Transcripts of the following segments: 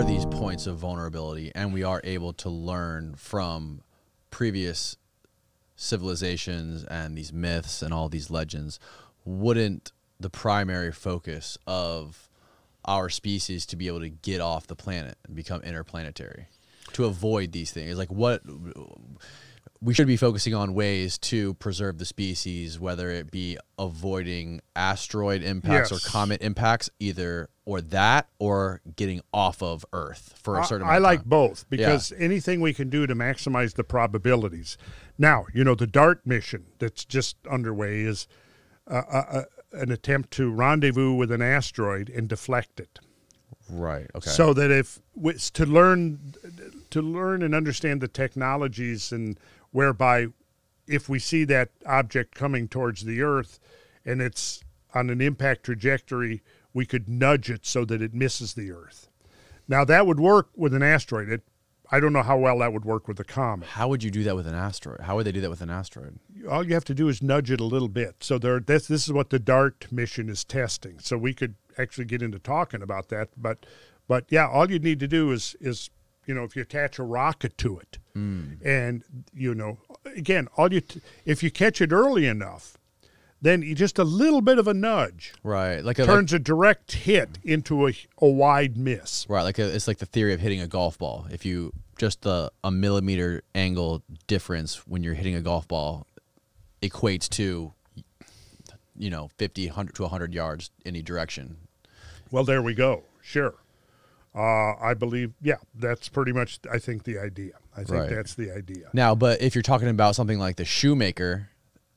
are these points of vulnerability and we are able to learn from previous civilizations and these myths and all these legends, wouldn't the primary focus of our species to be able to get off the planet and become interplanetary to avoid these things? Like, what we should be focusing on ways to preserve the species, whether it be avoiding asteroid impacts or comet impacts, either or that, or getting off of Earth for a certain amount of time. I like both, because anything we can do to maximize the probabilities. Now, you know, the DART mission that's just underway is an attempt to rendezvous with an asteroid and deflect it. Right. Okay. So that to learn and understand the technologies, and whereby if we see that object coming towards the Earth and it's on an impact trajectory, we could nudge it so that it misses the Earth. Now, that would work with an asteroid. I don't know how well that would work with a comet. How would you do that with an asteroid? How would they do that with an asteroid? All you have to do is nudge it a little bit. So this is what the DART mission is testing. So we could actually get into talking about that. But yeah, all you need to do is you know, if you attach a rocket to it, and you know, again, if you catch it early enough, then you just a little bit of a nudge, right? Turns a direct hit into a wide miss, right? It's like the theory of hitting a golf ball. If you just a millimeter angle difference when you're hitting a golf ball equates to, you know, 50, 100 to 100 yards any direction. Well, there we go. Sure. I believe, yeah, that's pretty much, I think, the idea. I think that's the idea. Now, but if you're talking about something like the Shoemaker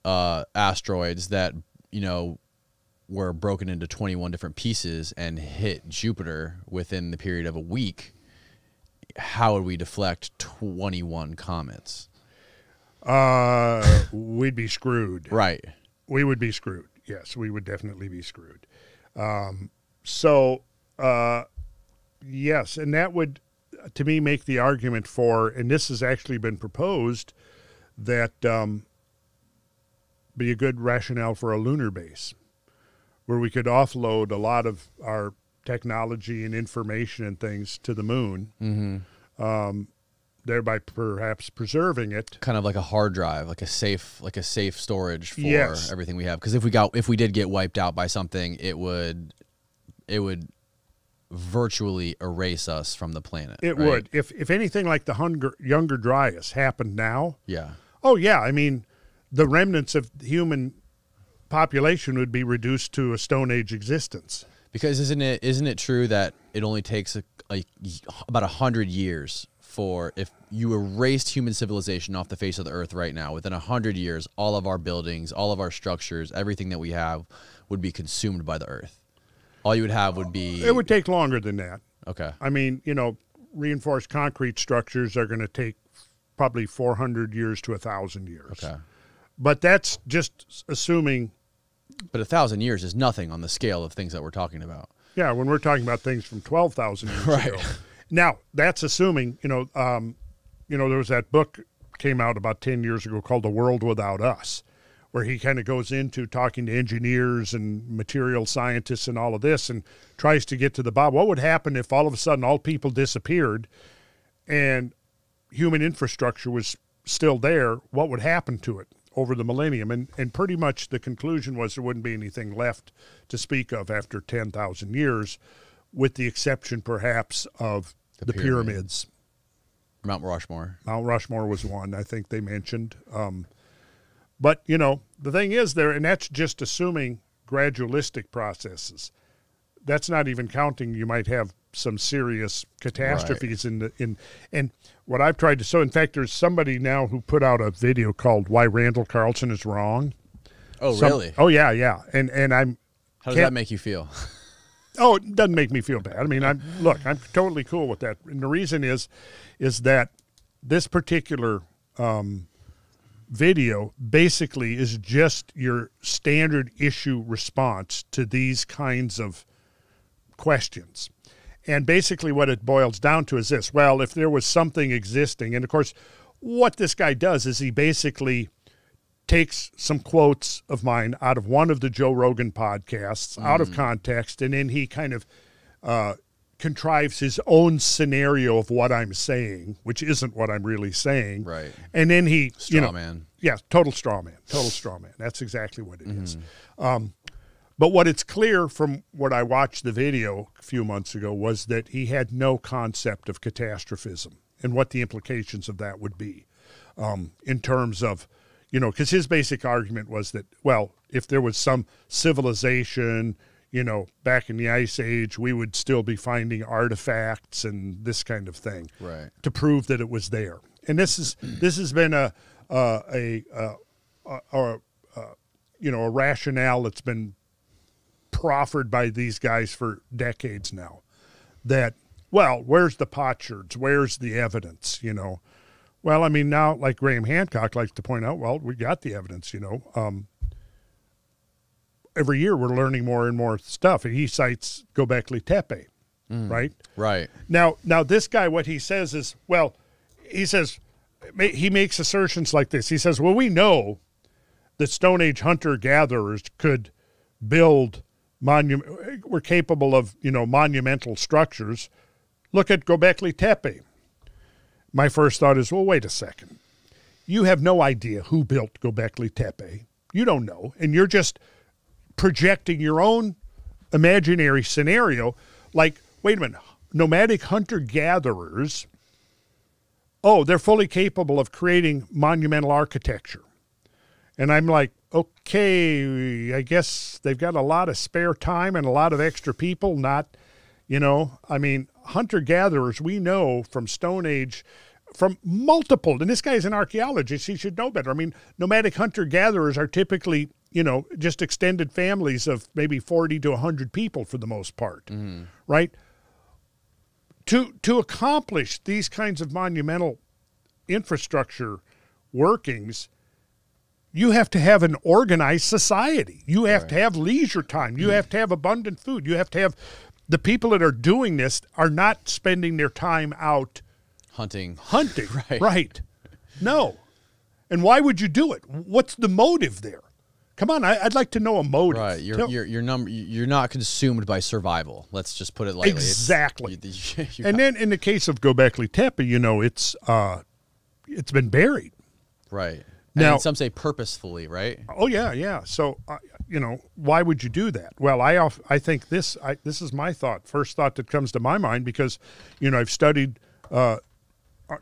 asteroids that, you know, were broken into 21 different pieces and hit Jupiter within the period of a week, how would we deflect 21 comets? We'd be screwed. Right. We would be screwed. Yes, we would definitely be screwed. Yes, and that would, to me, make the argument for, and this has actually been proposed, that be a good rationale for a lunar base, where we could offload a lot of our technology and information and things to the moon, thereby perhaps preserving it. Kind of like a hard drive, like a safe storage for everything we have. Because if we did get wiped out by something, it would virtually erase us from the planet. It would. If anything like the Younger Dryas happened now. Yeah. Oh, yeah. I mean, the remnants of human population would be reduced to a Stone Age existence. Because isn't it true that it only takes about 100 years for, if you erased human civilization off the face of the earth right now, within 100 years, all of our buildings, all of our structures, everything that we have would be consumed by the earth. All you would have would be... It would take longer than that. Okay. I mean, you know, reinforced concrete structures are going to take probably 400 years to 1,000 years. Okay. But that's just assuming... But 1,000 years is nothing on the scale of things that we're talking about. Yeah, when we're talking about things from 12,000 years ago. Now, that's assuming, you know, there was that book came out about 10 years ago called The World Without Us, where he kind of goes into talking to engineers and material scientists and all of this and tries to get to the bottom. What would happen if all of a sudden all people disappeared and human infrastructure was still there? What would happen to it over the millennium? And pretty much the conclusion was there wouldn't be anything left to speak of after 10,000 years, with the exception perhaps of the pyramids. Mount Rushmore. Mount Rushmore was one I think they mentioned. But, you know, the thing is there, and that's just assuming gradualistic processes. That's not even counting you might have some serious catastrophes and what I've tried to, so in fact there's somebody now who put out a video called Why Randall Carlson is Wrong. Oh, really? Oh, yeah. And I'm... How does that make you feel? Oh, it doesn't make me feel bad. I mean, I'm totally cool with that. And the reason is that this particular video basically is just your standard issue response to these kinds of questions. And basically what it boils down to is this. Well, if there was something existing, and of course what this guy does is he basically takes some quotes of mine out of one of the Joe Rogan podcasts, out of context, and then he kind of contrives his own scenario of what I'm saying, which isn't what I'm really saying. Right. And then he, Straw man. Yeah, total straw man. Total straw man. That's exactly what it is. But what it's clear from what I watched the video a few months ago was that he had no concept of catastrophism and what the implications of that would be in terms of, because his basic argument was that, well, if there was some civilization, back in the Ice Age, we would still be finding artifacts and this kind of thing, right, to prove that it was there. And this has been a rationale that's been proffered by these guys for decades now. That, well, where's the potsherds? Where's the evidence? Well, I mean, now, like Graham Hancock likes to point out, well, we got the evidence. Every year we're learning more and more stuff. And he cites Göbekli Tepe, right? Right. Now this guy, what he says is, well, he makes assertions like this. He says, well, we know that Stone Age hunter-gatherers could build were capable of, monumental structures. Look at Göbekli Tepe. My first thought is, well, wait a second. You have no idea who built Göbekli Tepe. You don't know. And you're just projecting your own imaginary scenario. Like, wait a minute, nomadic hunter-gatherers, they're fully capable of creating monumental architecture. And I'm like, okay, I guess they've got a lot of spare time and a lot of extra people, hunter-gatherers, we know from Stone Age, from multiple, and this guy's an archaeologist, he should know better. I mean, nomadic hunter-gatherers are typically, just extended families of maybe 40 to 100 people for the most part, right? To accomplish these kinds of monumental infrastructure workings, you have to have an organized society. You have to have leisure time. You have to have abundant food. You have to have the people that are doing this are not spending their time out hunting. Right. No. And why would you do it? What's the motive there? Come on, I'd like to know a motive. Right, you're not consumed by survival. Let's just put it lightly. Exactly. And then in the case of Göbekli Tepe, it's been buried. Right. Now, and some say purposefully, right? Oh yeah. So why would you do that? Well, I think this is my thought. First thought that comes to my mind because I've studied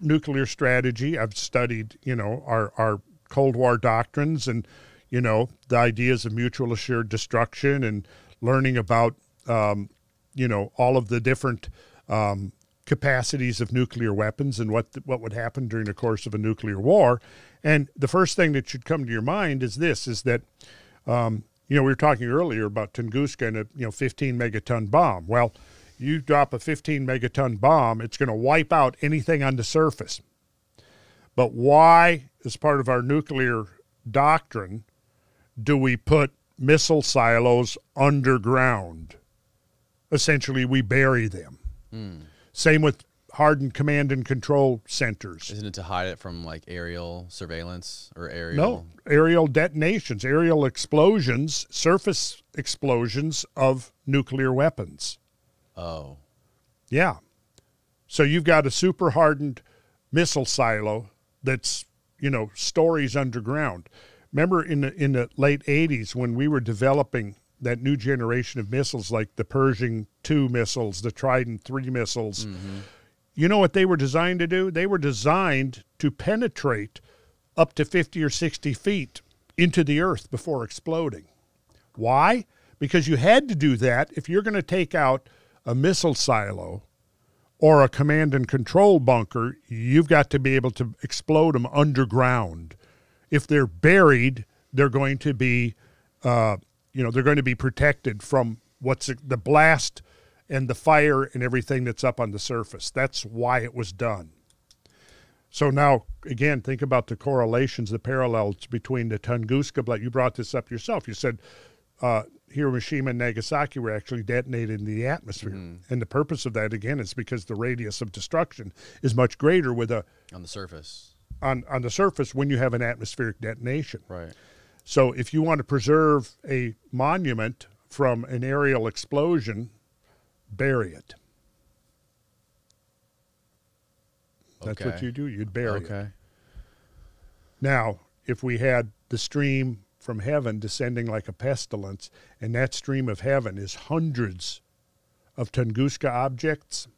nuclear strategy. I've studied our Cold War doctrines and the ideas of mutual assured destruction and learning about, all of the different capacities of nuclear weapons and what would happen during the course of a nuclear war. And the first thing that should come to your mind is that, we were talking earlier about Tunguska and a 15 megaton bomb. Well, you drop a 15 megaton bomb, it's going to wipe out anything on the surface. But why, as part of our nuclear doctrine, do we put missile silos underground? Essentially, we bury them. Same with hardened command and control centers. Isn't it to hide it from like aerial surveillance or aerial? No, aerial detonations, aerial explosions, surface explosions of nuclear weapons. Oh. Yeah. So you've got a super hardened missile silo that's, stories underground. Remember in the late 80s when we were developing that new generation of missiles like the Pershing II missiles, the Trident III missiles, you know what they were designed to do? They were designed to penetrate up to 50 or 60 feet into the earth before exploding. Why? Because you had to do that if you're going to take out a missile silo or a command and control bunker, you've got to be able to explode them underground. If they're buried, they're going to be, they're going to be protected from what's the blast and the fire and everything that's up on the surface. That's why it was done. So now, again, think about the correlations, the parallels between the Tunguska blast. You brought this up yourself. You said Hiroshima and Nagasaki were actually detonated in the atmosphere. And the purpose of that, again, is because the radius of destruction is much greater with on the surface. On the surface when you have an atmospheric detonation. Right. So if you want to preserve a monument from an aerial explosion, bury it. That's what you do. You'd bury it. Okay. Now, if we had the stream from heaven descending like a pestilence, and that stream of heaven is hundreds of Tunguska objects,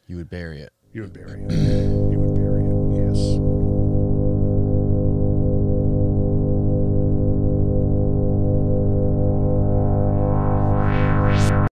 You would bury it. you would bury it.